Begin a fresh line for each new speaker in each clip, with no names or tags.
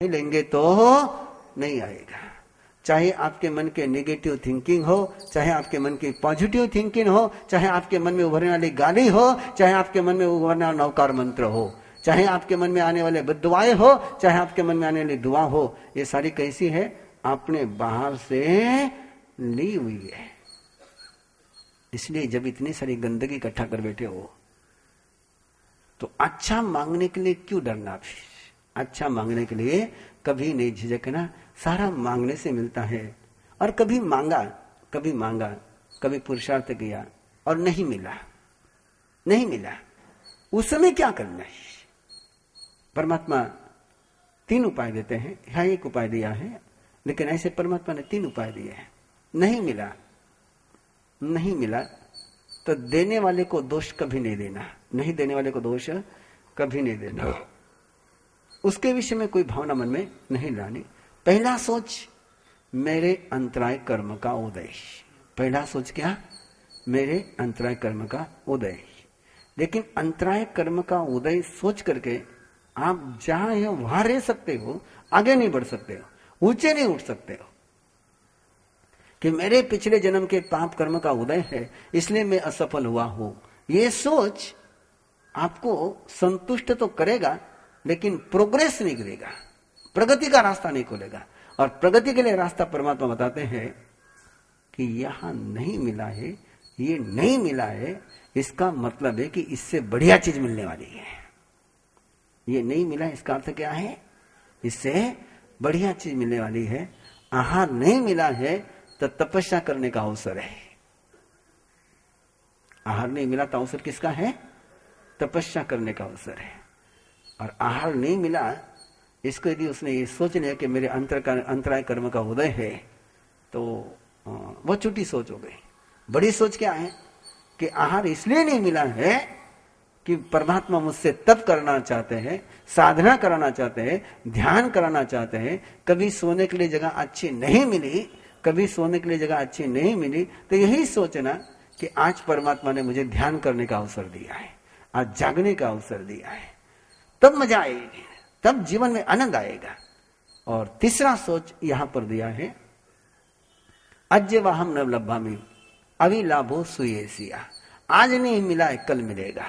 लेंगे तो नहीं आएगा। चाहे आपके मन के नेगेटिव थिंकिंग हो, चाहे आपके मन की पॉजिटिव थिंकिंग हो, चाहे आपके मन में उभरने वाली गाली हो, चाहे आपके मन में उभरने वाला नवकार मंत्र हो, चाहे आपके मन में आने वाले बद्दुआएं हो, चाहे आपके मन में आने वाली दुआ हो, ये सारी कैसी है? आपने बाहर से ली हुई है। इसलिए जब इतनी सारी गंदगी इकट्ठा कर बैठे हो तो अच्छा मांगने के लिए क्यों डरना? भी अच्छा मांगने के लिए कभी नहीं झिझकना, सारा मांगने से मिलता है। और कभी मांगा, कभी पुरुषार्थ किया और नहीं मिला, उस समय क्या करना है? परमात्मा 3 उपाय देते हैं, यहाँ 1 उपाय दिया है, लेकिन ऐसे परमात्मा ने 3 उपाय दिए हैं। नहीं मिला तो देने वाले को दोष कभी नहीं देना, नहीं देने वाले को दोष कभी नहीं देना। उसके विषय में कोई भावना मन में नहीं लानी। पहला सोच मेरे अंतराय कर्म का उदय। पहला सोच क्या? मेरे अंतराय कर्म का उदय। लेकिन अंतराय कर्म का उदय सोच करके आप जहां हैं वहां रह सकते हो, आगे नहीं बढ़ सकते हो, ऊंचे नहीं उठ सकते हो कि मेरे पिछले जन्म के पाप कर्म का उदय है इसलिए मैं असफल हुआ हूं। यह सोच आपको संतुष्ट तो करेगा लेकिन प्रोग्रेस नहीं करेगा, प्रगति का रास्ता नहीं खोलेगा। और प्रगति के लिए रास्ता परमात्मा बताते हैं कि यहां नहीं मिला है, ये नहीं मिला है, इसका मतलब है कि इससे बढ़िया चीज मिलने वाली है। ये नहीं मिला, इसका अर्थ क्या है? इससे बढ़िया चीज मिलने वाली है। आहार नहीं मिला है तो तपस्या करने का अवसर है। आहार नहीं मिला तो अवसर किसका है? तपस्या करने का अवसर है। और आहार नहीं मिला, इसको यदि उसने ये सोच लिया कि मेरे अंतराय कर्म का उदय है, तो वो छोटी सोच हो गई। बड़ी सोच क्या है कि आहार इसलिए नहीं मिला है कि परमात्मा मुझसे तप करना चाहते हैं, साधना कराना चाहते हैं, ध्यान कराना चाहते हैं। कभी सोने के लिए जगह अच्छी नहीं मिली, तो यही सोचना कि आज परमात्मा ने मुझे ध्यान करने का अवसर दिया है, आज जागने का अवसर दिया है, तब मजा आएगी, तब जीवन में आनंद आएगा। और तीसरा सोच यहां पर दिया है, अज्यवाहम न लब्भामि अविलाभो सुयेसिया। आज नहीं मिला है कल मिलेगा,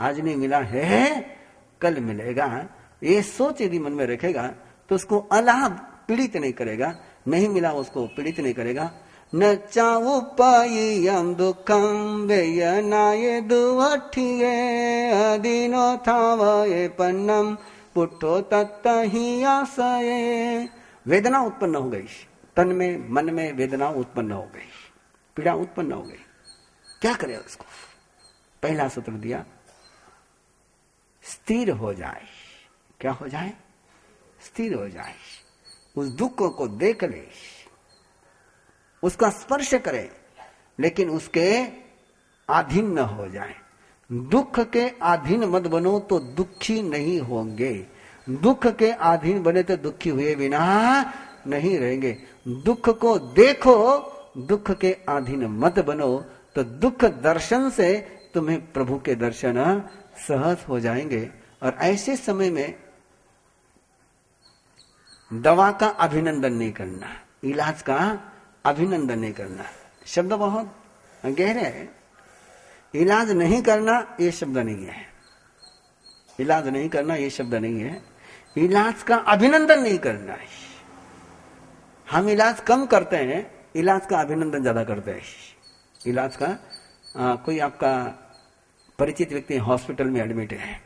आज नहीं मिला है कल मिलेगा। ये सोच यदि मन में रखेगा तो उसको अलाभ पीड़ित नहीं करेगा, नहीं मिला उसको पीड़ित नहीं करेगा। न चाहू पायम दुखम वेयनाये दुवठिये अदीनो थावये पन्नम पुट्ठो तत्तहि आसये। वेदना उत्पन्न हो गई, तन में मन में वेदना उत्पन्न हो गई, पीड़ा उत्पन्न हो गई। क्या करे उसको? पहला सूत्र दिया, स्थिर हो जाए। क्या हो जाए? स्थिर हो जाए। उस दुख को देख ले, उसका स्पर्श करे, लेकिन उसके अधीन न हो जाए। दुख के अधीन मत बनो तो दुखी नहीं होंगे, दुख के अधीन बने तो दुखी हुए बिना नहीं रहेंगे। दुख को देखो, दुख के अधीन मत बनो, तो दुख दर्शन से तुम्हें प्रभु के दर्शन सहज हो जाएंगे। और ऐसे समय में दवा का अभिनंदन नहीं करना, इलाज का अभिनंदन नहीं करना। शब्द बहुत गहरे है। इलाज नहीं करना ये शब्द नहीं है, इलाज नहीं करना ये शब्द नहीं है, इलाज का अभिनंदन नहीं करना है। हम इलाज कम करते हैं, इलाज का अभिनंदन ज्यादा करते हैं। इलाज का कोई आपका परिचित व्यक्ति हॉस्पिटल में एडमिट है,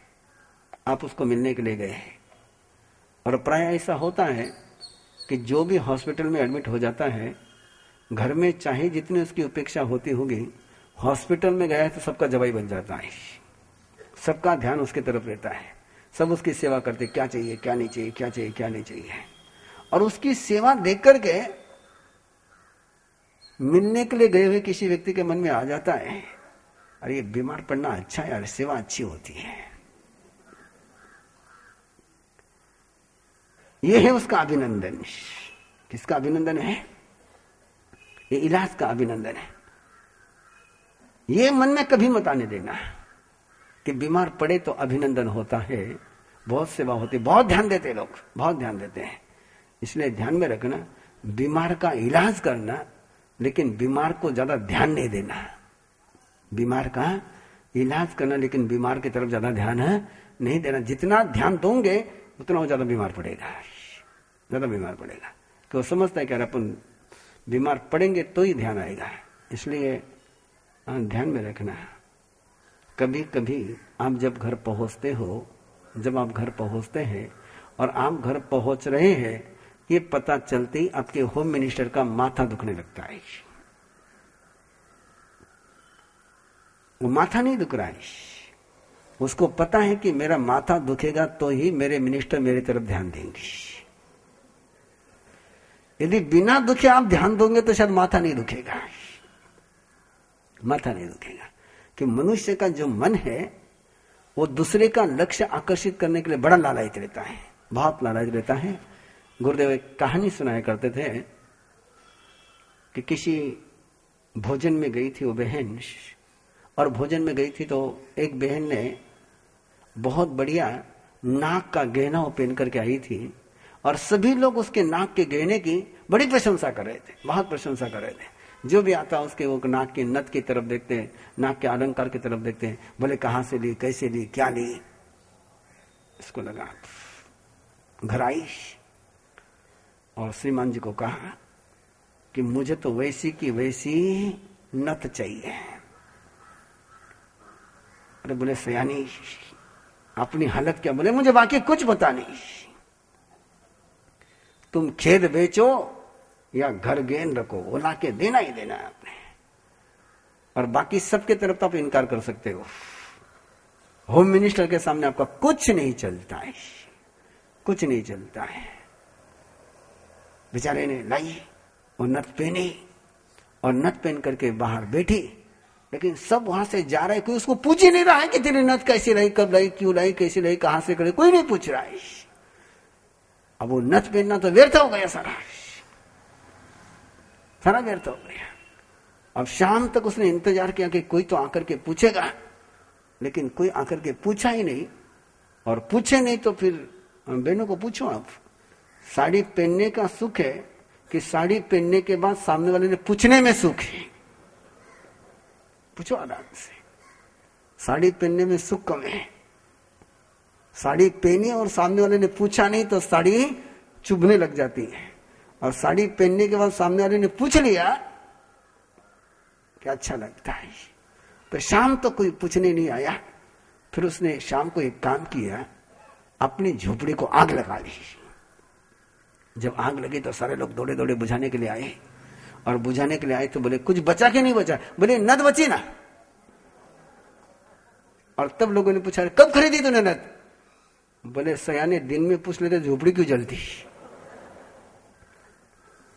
आप उसको मिलने के लिए गए हैं, और प्राय ऐसा होता है कि जो भी हॉस्पिटल में एडमिट हो जाता है, घर में चाहे जितनी उसकी उपेक्षा होती होगी, हॉस्पिटल में गया है तो सबका जवाई बन जाता है, सबका ध्यान उसकी तरफ रहता है, सब उसकी सेवा करते, क्या चाहिए क्या नहीं चाहिए, क्या चाहिए क्या नहीं चाहिए। और उसकी सेवा देख करके मिलने के लिए गए हुए किसी व्यक्ति के मन में आ जाता है, अरे ये बीमार पड़ना अच्छा है यार, सेवा अच्छी होती है। ये है उसका अभिनंदन। किसका अभिनंदन है? ये इलाज का अभिनंदन है। ये मन में कभी मत आने देना कि बीमार पड़े तो अभिनंदन होता है, बहुत सेवा होती, बहुत ध्यान देते लोग, बहुत ध्यान देते हैं। इसलिए ध्यान में रखना, बीमार का इलाज करना, लेकिन बीमार को ज्यादा ध्यान नहीं देना। बीमार का इलाज करना, लेकिन बीमार की तरफ ज्यादा ध्यान नहीं देना। जितना ध्यान दोगे उतना वो ज्यादा बीमार पड़ेगा, ज्यादा बीमार पड़ेगा। तो वो समझता है कि यार अपन बीमार पड़ेंगे तो ही ध्यान आएगा। इसलिए ध्यान में रखना। कभी कभी आप जब घर पहुंचते हो, जब आप घर पहुंचते हैं और आप घर पहुंच रहे हैं, ये पता चलते ही आपके होम मिनिस्टर का माथा दुखने लगता है। वो माथा नहीं दुख रहा है, उसको पता है कि मेरा माथा दुखेगा तो ही मेरे मिनिस्टर मेरी तरफ ध्यान देंगे। यदि बिना दुखे आप ध्यान दोगे तो शायद माथा नहीं दुखेगा, माथा नहीं दुखेगा। कि मनुष्य का जो मन है वो दूसरे का लक्ष्य आकर्षित करने के लिए बड़ा लालच रहता है, बहुत लालच रहता है। गुरुदेव एक कहानी सुनाया करते थे कि किसी भोजन में गई थी वो बहन, और भोजन में गई थी तो एक बहन ने बहुत बढ़िया नाक का गहना वो पहन करके आई थी, और सभी लोग उसके नाक के गहने की बड़ी प्रशंसा कर रहे थे, बहुत प्रशंसा कर रहे थे। जो भी आता उसके वो नाक के नथ की तरफ देखते हैं, नाक के अलंकार की तरफ देखते हैं, बोले कहां से ली, कैसे ली, क्या ली। इसको लगा, घर आई और श्रीमान जी को कहा कि मुझे तो वैसी की वैसी नथ चाहिए। अरे बोले सयानी अपनी हालत क्या, बोले मुझे बाकी कुछ पता नहीं, तुम खेत बेचो या घर गेन रखो, वो लाके देना ही देना है आपने, और बाकी सबके तरफ तो आप इनकार कर सकते हो। होम मिनिस्टर के सामने आपका कुछ नहीं चलता है, कुछ नहीं चलता है। बेचारे ने लाई और नथ पहनी और नथ पहन करके बाहर बैठी, लेकिन सब वहां से जा रहे, कोई उसको पूछ ही नहीं रहा है कि तेरी नथ कैसी लाई, कब लाई, क्यों लाई, कैसी लाई, कहां से करे, कोई नहीं पूछ रहा है। अब वो नथ पहनना तो व्यर्थ हो गया, सारा सारा व्यर्थ हो गया। अब शाम तक उसने इंतजार किया कि कोई तो आकर के पूछेगा, लेकिन कोई आकर के पूछा ही नहीं। और पूछे नहीं तो फिर बहनों को पूछो, आप साड़ी पहनने का सुख है कि साड़ी पहनने के बाद सामने वाले ने पूछने में सुख है? पूछो आराम से। साड़ी पहनने में सुख कम है। साड़ी पहनी और सामने वाले ने पूछा नहीं तो साड़ी चुभने लग जाती है, और साड़ी पहनने के बाद सामने वाले ने पूछ लिया क्या अच्छा लगता है। तो शाम तो कोई पूछने नहीं आया। फिर उसने शाम को एक काम किया, अपनी झोपड़ी को आग लगा ली। जब आग लगी तो सारे लोग दौड़े दौड़े बुझाने के लिए आए, और बुझाने के लिए आए तो बोले कुछ बचा के नहीं बचा, बोले नद बची ना। और तब लोगों ने पूछा कब खरीदी तूने नद, बोले सयाने दिन में पूछ लेते झोपड़ी क्यों जलती।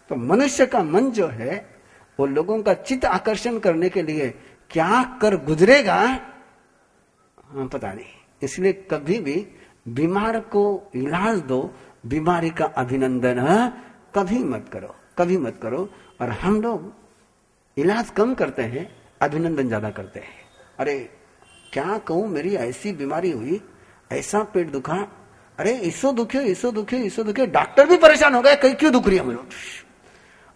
तो मनुष्य का मन जो है वो लोगों का चित्त आकर्षण करने के लिए क्या कर गुजरेगा पता नहीं। इसलिए कभी भी बीमार को इलाज दो, बीमारी का अभिनंदन कभी मत करो, कभी मत करो। और हम लोग इलाज कम करते हैं, अभिनंदन ज्यादा करते हैं। अरे क्या कहूं, मेरी ऐसी बीमारी हुई, ऐसा पेट दुखा, अरे इसो दुखे, इसो दुखे, इसो दुखे, डॉक्टर भी परेशान हो गए, कहीं क्यों दुख रही है मुझे।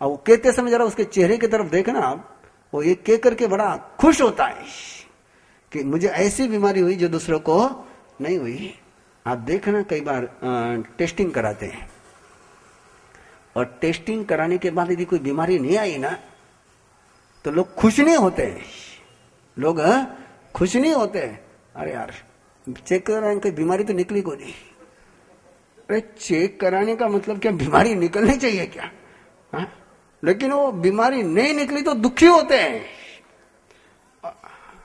और वो कहते समय जरा उसके चेहरे की तरफ देखना आप, वो ये कह करके बड़ा खुश होता है कि मुझे ऐसी बीमारी हुई जो दूसरों को नहीं हुई। आप देखना कई बार टेस्टिंग कराते हैं, और टेस्टिंग कराने के बाद यदि कोई बीमारी नहीं आई ना तो लोग खुश नहीं होते, लोग खुश नहीं होते। अरे यार चेक कराने की बीमारी तो निकली को नहीं। अरे चेक कराने का मतलब क्या बीमारी निकलनी चाहिए क्या? हा? लेकिन वो बीमारी नहीं निकली तो दुखी होते हैं।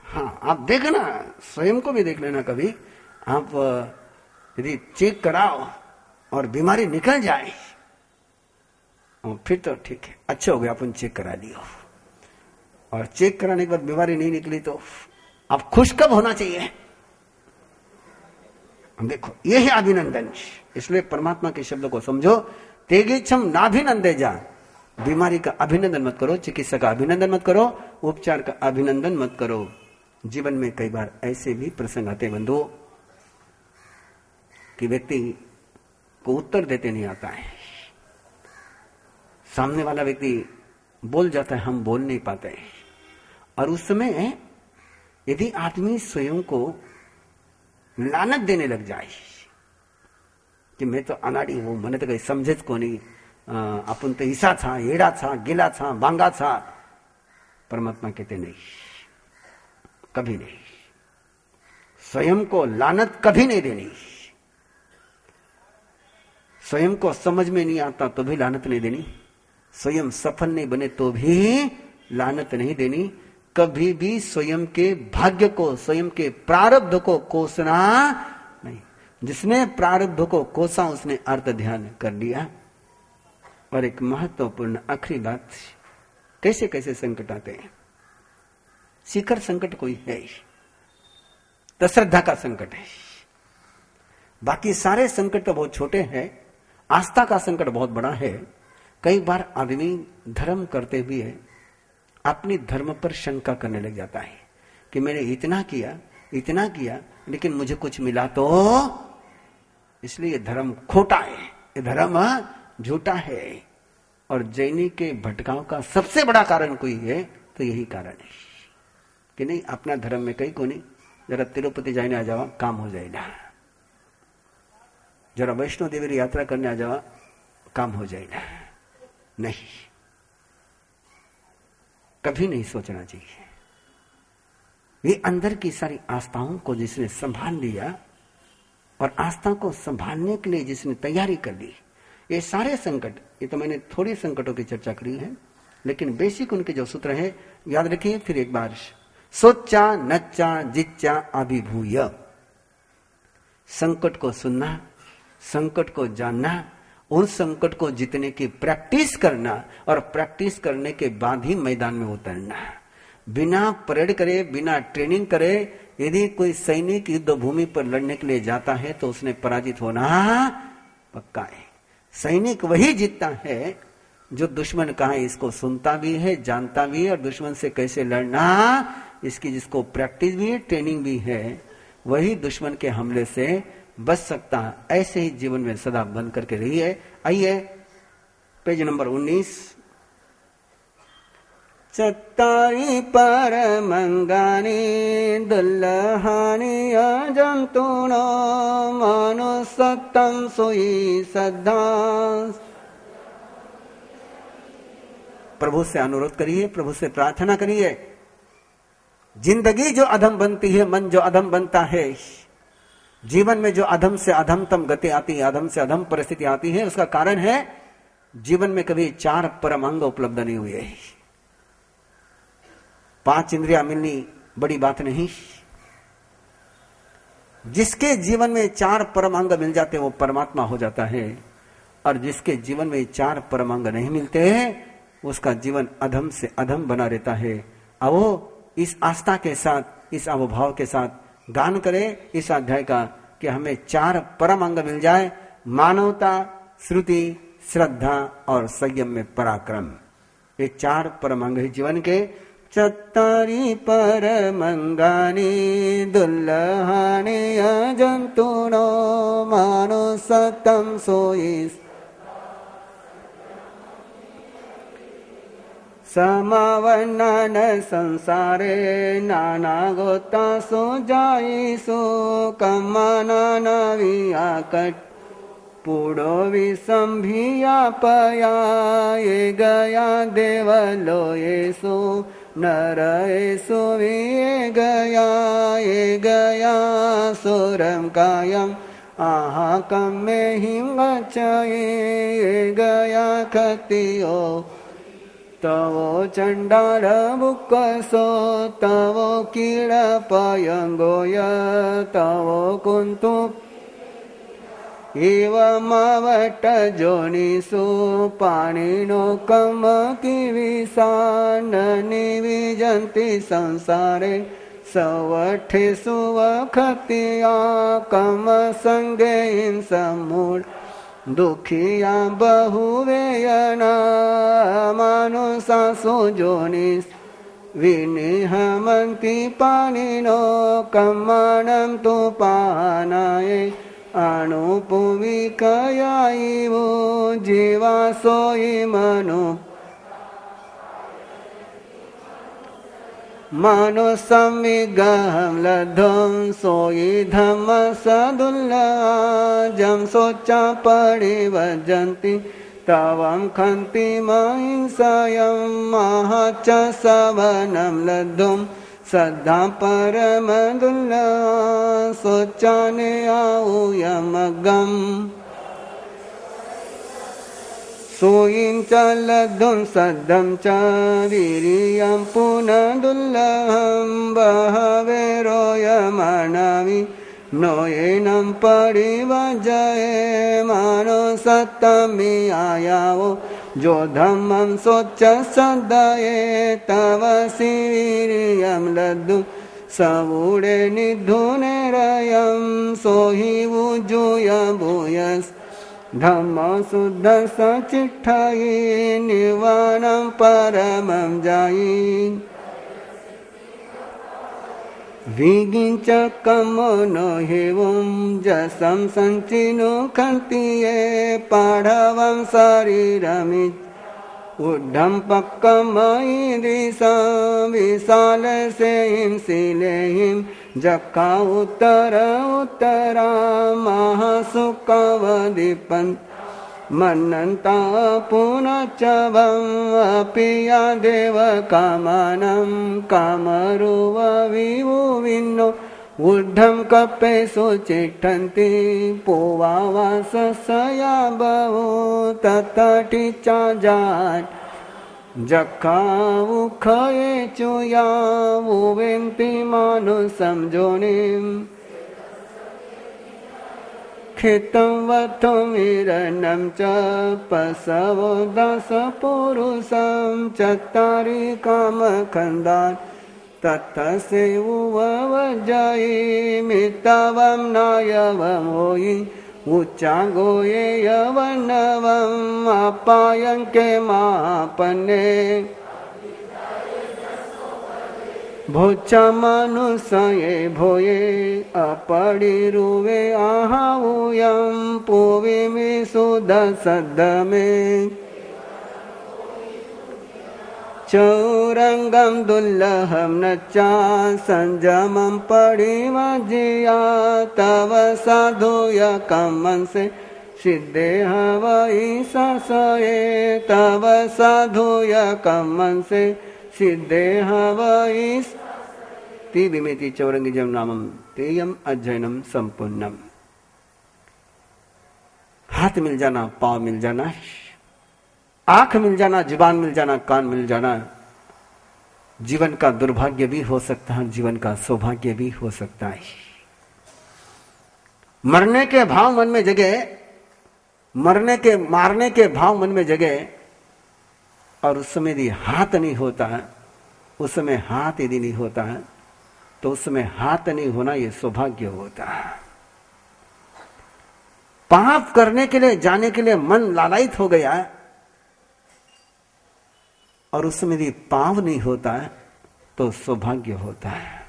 हाँ आप देखना, स्वयं को भी देख लेना कभी। आप यदि चेक कराओ और बीमारी निकल जाए फिर तो ठीक है, अच्छा हो गया अपन चेक करा लियो। और चेक कराने के बाद बीमारी नहीं निकली तो आप खुश कब होना चाहिए? देखो ये है अभिनंदन। इसलिए परमात्मा के शब्दों को समझो, तेगेच्छम नाभिनंदे जा। बीमारी का अभिनंदन मत करो, चिकित्सा का अभिनंदन मत करो, उपचार का अभिनंदन मत करो। जीवन में कई बार ऐसे भी प्रसंग आते बंधुओं कि व्यक्ति को उत्तर देते नहीं आता है। सामने वाला व्यक्ति बोल जाता है, हम बोल नहीं पाते। और उस समय यदि आदमी स्वयं को लानत देने लग जाए कि मैं तो अनाड़ी हूं, मैंने तो कहीं समझे को नहीं, अपन तो ईसा था, एड़ा था, गिला था, बांगा था, परमात्मा कहते नहीं, कभी नहीं। स्वयं को लानत कभी नहीं देनी। स्वयं को समझ में नहीं आता तो भी लानत नहीं देनी, स्वयं सफल नहीं बने तो भी लानत नहीं देनी। कभी भी स्वयं के भाग्य को, स्वयं के प्रारब्ध को कोसना नहीं। जिसने प्रारब्ध को कोसा उसने अर्थ ध्यान कर लिया। और एक महत्वपूर्ण आखिरी बात, कैसे कैसे संकट आते हैं। शिखर संकट कोई है तो श्रद्धा का संकट है, बाकी सारे संकट तो बहुत छोटे हैं। आस्था का संकट बहुत बड़ा है। कई बार आदमी धर्म करते हुए अपनी धर्म पर शंका करने लग जाता है कि मैंने इतना किया लेकिन मुझे कुछ मिला तो, इसलिए धर्म खोटा है, ये धर्म झूठा है। और जैनी के भटकाव का सबसे बड़ा कारण कोई है तो यही कारण है कि नहीं, अपना धर्म में कहीं को नहीं, जरा तिरुपति जाने आ जावा, काम हो जाएगा। जरा वैष्णो देवी यात्रा करने आ जावा, काम हो जाएगा। नहीं, कभी नहीं सोचना चाहिए। ये अंदर की सारी आस्थाओं को जिसने संभाल लिया और आस्था को संभालने के लिए जिसने तैयारी कर ली, ये सारे संकट, ये तो मैंने थोड़ी संकटों की चर्चा करी है, लेकिन बेसिक उनके जो सूत्र है याद रखिए। फिर एक बार, सोचा नच्चा जिच्चा अभिभूय। संकट को सुनना, संकट को जानना, उन संकट को जीतने की प्रैक्टिस करना और प्रैक्टिस करने के बाद ही मैदान में उतरना। बिना परेड करे, बिना ट्रेनिंग करे यदि कोई सैनिक युद्ध भूमि पर लड़ने के लिए जाता है तो उसने पराजित होना पक्का है। सैनिक वही जीतता है जो दुश्मन कहा है इसको सुनता भी है, जानता भी है, और दुश्मन से कैसे लड़ना इसकी जिसको प्रैक्टिस भी है, ट्रेनिंग भी है, वही दुश्मन के हमले से बच सकता है। ऐसे ही जीवन में सदा बन करके रहिए। आइए पेज नंबर 19। चत्तारि परमंगानि दुल्लहानि अजंतुनो मनुसत्तं सोई श्रद्धा। प्रभु से अनुरोध करिए, प्रभु से प्रार्थना करिए। जिंदगी जो अधम बनती है, मन जो अधम बनता है, जीवन में जो अधम से अधमतम गति आती है, अधम से अधम परिस्थिति आती है, उसका कारण है जीवन में कभी 4 परम अंग उपलब्ध नहीं हुए। 5 इंद्रियां मिलनी बड़ी बात नहीं। जिसके जीवन में 4 परम अंग मिल जाते वो परमात्मा हो जाता है, और जिसके जीवन में 4 परम अंग नहीं मिलते उसका जीवन अधम से अधम बना रहता है। अब वो इस आस्था के साथ, इस अवभाव के साथ गान करे इस अध्याय का कि हमें 4 परम अंग मिल जाए, मानवता, श्रुति, श्रद्धा और संयम में पराक्रम। ये 4 परम अंग है जीवन के। चत्तारि परमंगानि दुल्लहानि अजंतुनो मानुसत्तं सोई समावर्णन संसारे नाना गोता सो जाईसु कमाना वियाकट पूड़ो विसंभिया पया ये गया देवलो येसु नर येसु ये गया सुरम कायम आहा कम में हिंगच ये गया खतियो तवो चंडाल बुक्कसो तवो कीड़ पयंगोय तवो कुंतु इव मावट जोनिसु पाणिनो कम किविसान निविजन्ति संसारे सवठेसु वखतिया कम संगे इंसमूढ़ दुखिया बहुवेयना मानुषा सुजोनिस विनिहमन्ति पाणिनो कम्मानं तु पानाय अनुपुविकयायिवो जीवा सोई मनु मनो संविगहम लद्धम सोई धम्म सदुल्लजम सोचा परिवजन्ति तवम खन्ति महिंसयम महच सवनम लद्धुम सद्धा परमदुल्ला सोचाने आऊयमगम सोयिं च लद्धुं सद्धं च वीर्यं पुनदुल्लहं बहवेरोयमणवि नोयेनं परिवजये मानो सत्तमियायावो जो धम्मं सोच सदये तव वीर्यं लद्धुं सवुडे निधुने रयं सोहि उजूय भूयस् धम्म शुद्ध सचिट्ठयि निवानं परमं जायि विगिंच कमनो हेवं जसं संचिनो खन्तिये पाढवं शरीरमि उड्ढं पक्कमयि दिशं विशालसेहिं शिलेहिं जक्का उत्तर उत्तरा महासुखवदीपन् मन्नन्ता पुनश्चवम् अपि या देव कामानं कामरुवविवुविन्नो ऊर्ध्वं कपे सुचिष्ठन्ति पोवावाससया बहु ततटि च जात् जक्खावुखये चुया वुवेन्ति मानुषं जोनिं खितं वथुमिरनं च पशवो दशपुरुषं चत्वारि कामखण्डान् तत्सेवुवजयि मितवं नायवं होयि उच्चांगो ये यवनवम् अपायंके मापने भोचा मनुष्ये भोये अपडिरुवे आहावुयं पुविमि सुदसद्दमे चौरंगम दुल्लहम नच्चा संजमं परिवजिया तव साधुयकं मनसे सिद्धे हवै ससये तव साधुयकं मनसे सिद्धे हवै ती विमेति चौरंगिजम नामम तेयम अध्ययनम संपूर्णम। हाथ मिल जाना, पाँव मिल जाना, आंख मिल जाना, जुबान मिल जाना, कान मिल जाना जीवन का दुर्भाग्य भी हो सकता है, जीवन का सौभाग्य भी हो सकता है। मरने के भाव मन में जगे, मारने के भाव मन में जगे और उस समय यदि हाथ नहीं होता है, उस समय हाथ यदि नहीं होता है तो उस समय हाथ नहीं होना ये सौभाग्य होता है। पाप करने के लिए जाने के लिए मन लालायित हो गया है और उस समय यदि पाप नहीं होता है तो सौभाग्य होता है।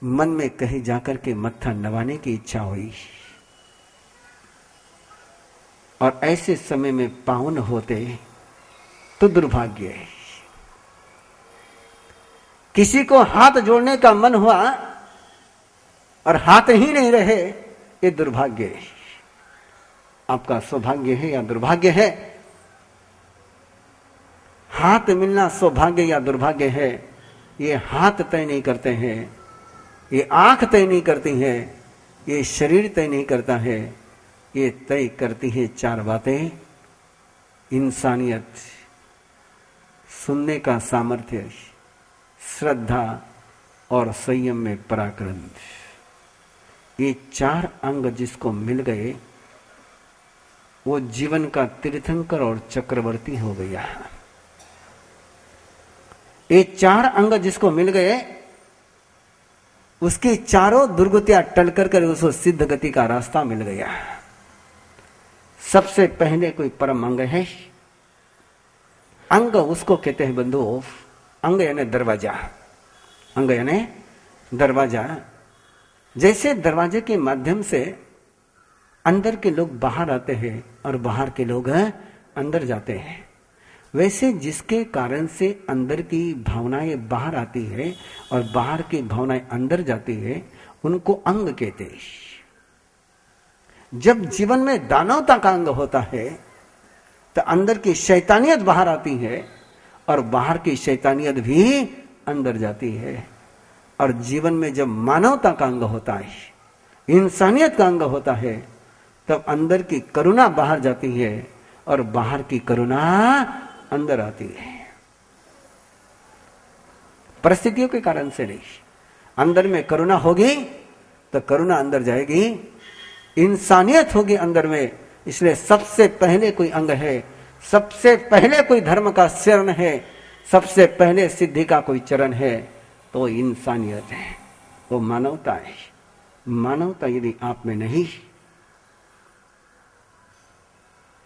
मन में कहीं जाकर के मत्था नवाने की इच्छा हुई और ऐसे समय में पावन होते तो दुर्भाग्य है। किसी को हाथ जोड़ने का मन हुआ और हाथ ही नहीं रहे, ये दुर्भाग्य है। आपका सौभाग्य है या दुर्भाग्य है? हाथ मिलना सौभाग्य या दुर्भाग्य है, ये हाथ तय नहीं करते हैं, ये आंख तय नहीं करती है, ये शरीर तय नहीं करता है, ये तय करती है चार बातें: इंसानियत, सुनने का सामर्थ्य, श्रद्धा और संयम में पराक्रम। ये चार अंग जिसको मिल गए वो जीवन का तीर्थंकर और चक्रवर्ती हो गया। ये चार अंग जिसको मिल गए उसकी चारों दुर्गतियां टल कर उसको सिद्ध गति का रास्ता मिल गया। सबसे पहले कोई परम अंग है, अंग उसको कहते हैं बंधु, अंग यानी दरवाजा, अंग यानी दरवाजा। जैसे दरवाजे के माध्यम से अंदर के लोग बाहर आते हैं और बाहर के लोग अंदर जाते हैं, वैसे जिसके कारण से अंदर की भावनाएं बाहर आती है और बाहर की भावनाएं अंदर जाती है, उनको अंग कहते हैं। जब जीवन में दानवता का अंग होता है तो अंदर की शैतानियत बाहर आती है और बाहर की शैतानियत भी अंदर जाती है। और जीवन में जब मानवता का अंग होता है, इंसानियत का अंग होता है, तब अंदर की करुणा बाहर जाती है और बाहर की करुणा अंदर आती है। परिस्थितियों के कारण से नहीं, अंदर में करुणा होगी तो करुणा अंदर जाएगी, इंसानियत होगी अंदर में। इसलिए सबसे पहले कोई अंग है, सबसे पहले कोई धर्म का चरण है, सबसे पहले सिद्धि का कोई चरण है, तो इंसानियत है, वो मानवता है। मानवता यदि आप में नहीं।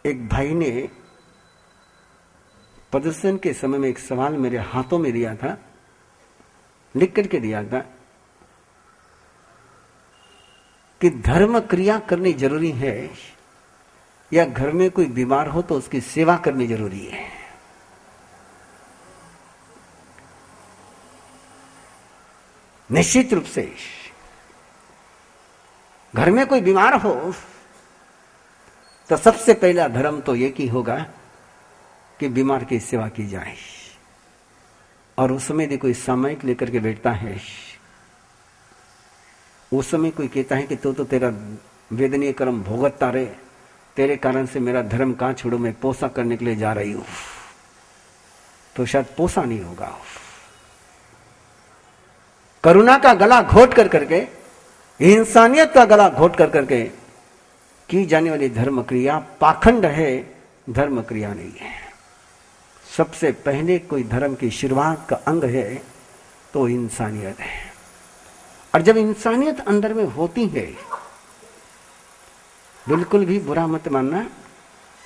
एक भाई ने प्रदर्शन के समय में एक सवाल मेरे हाथों में दिया था, लिख करके दिया था कि धर्म क्रिया करनी जरूरी है या घर में कोई बीमार हो तो उसकी सेवा करनी जरूरी है। निश्चित रूप से घर में कोई बीमार हो तो सबसे पहला धर्म तो एक ही होगा कि बीमार की सेवा की जाए। और उस समय यदि कोई सामयिक लेकर के बैठता है, उस समय कोई कहता है कि तो तेरा वेदनीय कर्म भोगतता रहे, तेरे कारण से मेरा धर्म कहां छोड़ो, मैं पोसा करने के लिए जा रही हूं, तो शायद पोसा नहीं होगा। करुणा का गला घोट कर करके, इंसानियत का गला घोट कर करके की जाने वाली धर्म क्रिया पाखंड है, धर्म क्रिया नहीं है। सबसे पहले कोई धर्म की शुरुआत का अंग है तो इंसानियत है। और जब इंसानियत अंदर में होती है, बिल्कुल भी बुरा मत मानना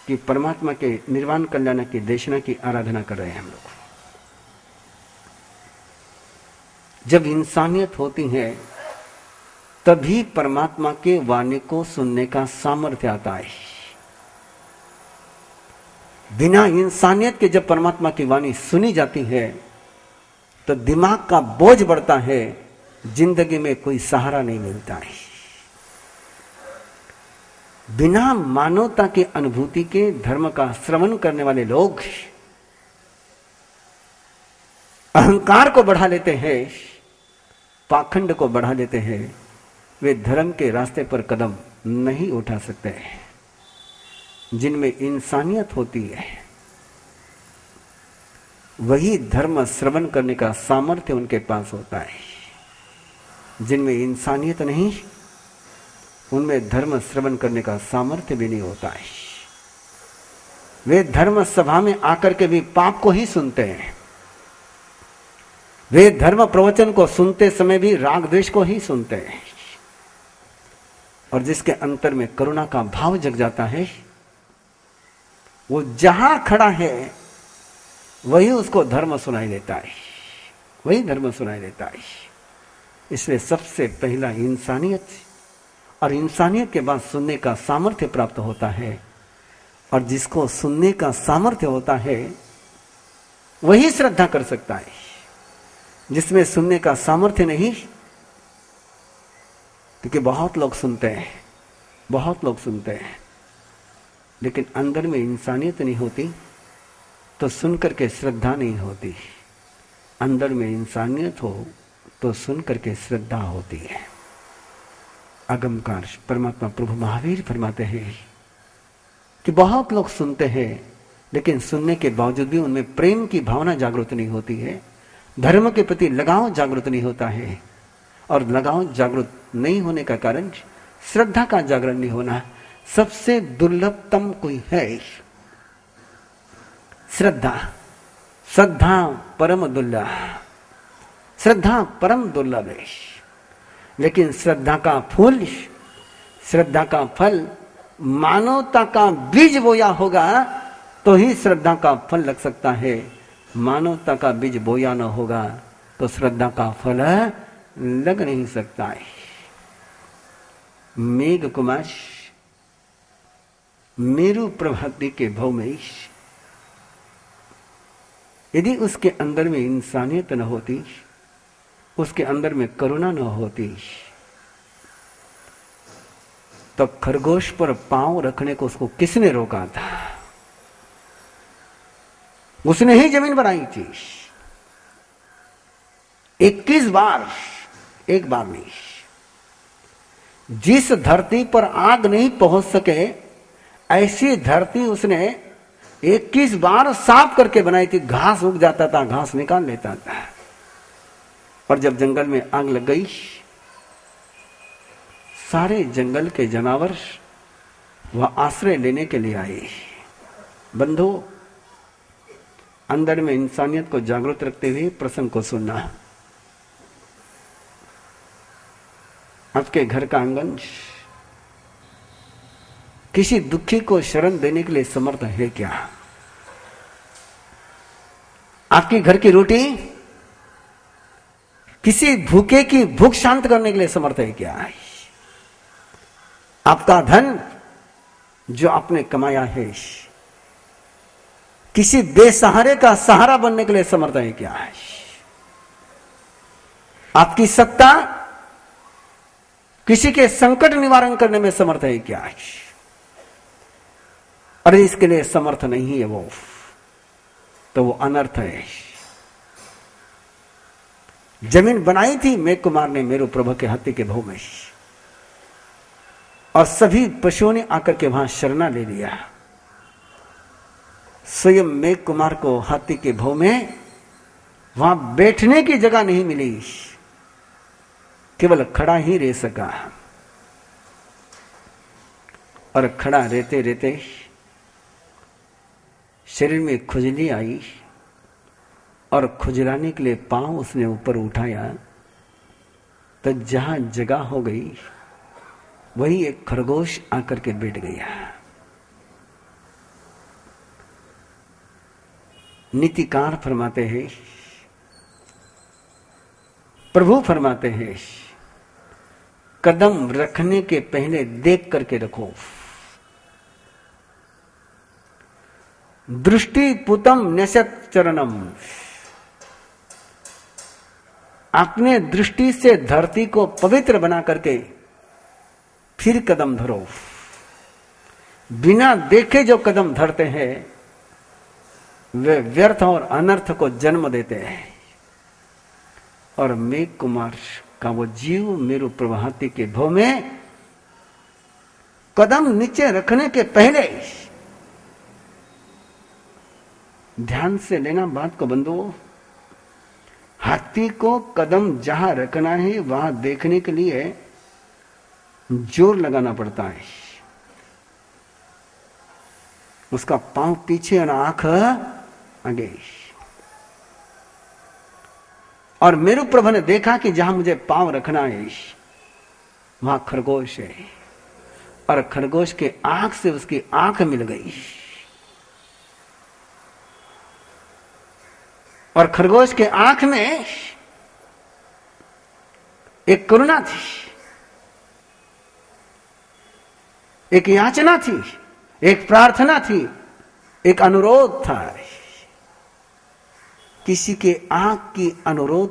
कि परमात्मा के निर्वाण कल्याण की देशना की आराधना कर रहे हैं हम लोग। जब इंसानियत होती है तभी परमात्मा के वाणी को सुनने का सामर्थ्य आता है। बिना इंसानियत के जब परमात्मा की वाणी सुनी जाती है तो दिमाग का बोझ बढ़ता है, जिंदगी में कोई सहारा नहीं मिलता है। बिना मानवता के अनुभूति के धर्म का श्रवण करने वाले लोग अहंकार को बढ़ा लेते हैं, पाखंड को बढ़ा लेते हैं, वे धर्म के रास्ते पर कदम नहीं उठा सकते हैं। जिनमें इंसानियत होती है वही धर्म श्रवण करने का सामर्थ्य उनके पास होता है। जिनमें इंसानियत नहीं, उनमें धर्म श्रवण करने का सामर्थ्य भी नहीं होता है। वे धर्म सभा में आकर के भी पाप को ही सुनते हैं। वे धर्म प्रवचन को सुनते समय भी राग द्वेष को ही सुनते हैं। और जिसके अंतर में करुणा का भाव जग जाता है, वो जहां खड़ा है वही उसको धर्म सुनाई देता है, वही धर्म सुनाई देता है। इसलिए सबसे पहला इंसानियत, और इंसानियत के बाद सुनने का सामर्थ्य प्राप्त होता है। और जिसको सुनने का सामर्थ्य होता है वही श्रद्धा कर सकता है। जिसमें सुनने का सामर्थ्य नहीं, क्योंकि बहुत लोग सुनते हैं, बहुत लोग सुनते हैं, लेकिन अंदर में इंसानियत नहीं होती तो सुनकर के श्रद्धा नहीं होती। अंदर में इंसानियत हो तो सुनकर के श्रद्धा होती है। अगमकार परमात्मा प्रभु महावीर फरमाते हैं कि बहुत लोग सुनते हैं, लेकिन सुनने के बावजूद भी उनमें प्रेम की भावना जागृत नहीं होती है, धर्म के प्रति लगाव जागृत नहीं होता है। और लगाव जागृत नहीं होने का कारण श्रद्धा का जागरण नहीं होना। सबसे दुर्लभतम कोई है श्रद्धा। श्रद्धा परम दुर्लभ, श्रद्धा परम दुर्लभ है। लेकिन श्रद्धा का फूल, श्रद्धा का फल मानवता का बीज बोया होगा तो ही श्रद्धा का फल लग सकता है। मानवता का बीज बोया न होगा तो श्रद्धा का फल लग नहीं सकता है। मेघ कुमार मेरु प्रभाती के भौमेश, यदि उसके अंदर में इंसानियत न होती, उसके अंदर में करुणा न होती, तो खरगोश पर पांव रखने को उसको किसने रोका था? उसने ही जमीन बनाई थी 21 बार, एक बार नहीं। जिस धरती पर आग नहीं पहुंच सके ऐसी धरती उसने 21 बार साफ करके बनाई थी। घास उग जाता था, घास निकाल लेता था। और जब जंगल में आग लग गई, सारे जंगल के जानवर वह आश्रय लेने के लिए आए। बंधु, अंदर में इंसानियत को जागृत रखते हुए प्रसंग को सुनना। आपके घर का आंगन किसी दुखी को शरण देने के लिए समर्थ है क्या? आपके घर की रोटी किसी भूखे की भूख शांत करने के लिए समर्थ है क्या? आपका धन जो आपने कमाया है किसी बेसहारे का सहारा बनने के लिए समर्थ है क्या? आपकी सत्ता किसी के संकट निवारण करने में समर्थ है क्या? अरे इसके लिए समर्थ नहीं है वो, तो वो अनर्थ है। जमीन बनाई थी मेघ कुमार ने मेरु प्रभा के हाथी के भव में, और सभी पशुओं ने आकर के वहां शरणा ले लिया। स्वयं मेघ कुमार को हाथी के भव में वहां बैठने की जगह नहीं मिली, केवल खड़ा ही रह सका। और खड़ा रहते रहते शरीर में खुजली आई, और खुजलाने के लिए पांव उसने ऊपर उठाया, तो जहां जगह हो गई वही एक खरगोश आकर के बैठ गया। नीतिकार फरमाते हैं, प्रभु फरमाते हैं, कदम रखने के पहले देख करके रखो। दृष्टि पुतम न्यसत चरणम, अपने दृष्टि से धरती को पवित्र बना करके फिर कदम धरो। बिना देखे जो कदम धरते हैं वे व्यर्थ और अनर्थ को जन्म देते हैं। और मेघ कुमार का वो जीव मेरु प्रभाती के भव में कदम नीचे रखने के पहले, ध्यान से लेना बात को बंधुओं, हाथी को कदम जहां रखना है वहां देखने के लिए जोर लगाना पड़ता है। उसका पांव पीछे और आंख आगे। और मेरु प्रभु ने देखा कि जहां मुझे पांव रखना है वहां खरगोश है, और खरगोश के आंख से उसकी आंख मिल गई। और खरगोश के आंख में एक करुणा थी, एक याचना थी, एक प्रार्थना थी, एक अनुरोध था। किसी के आंख की अनुरोध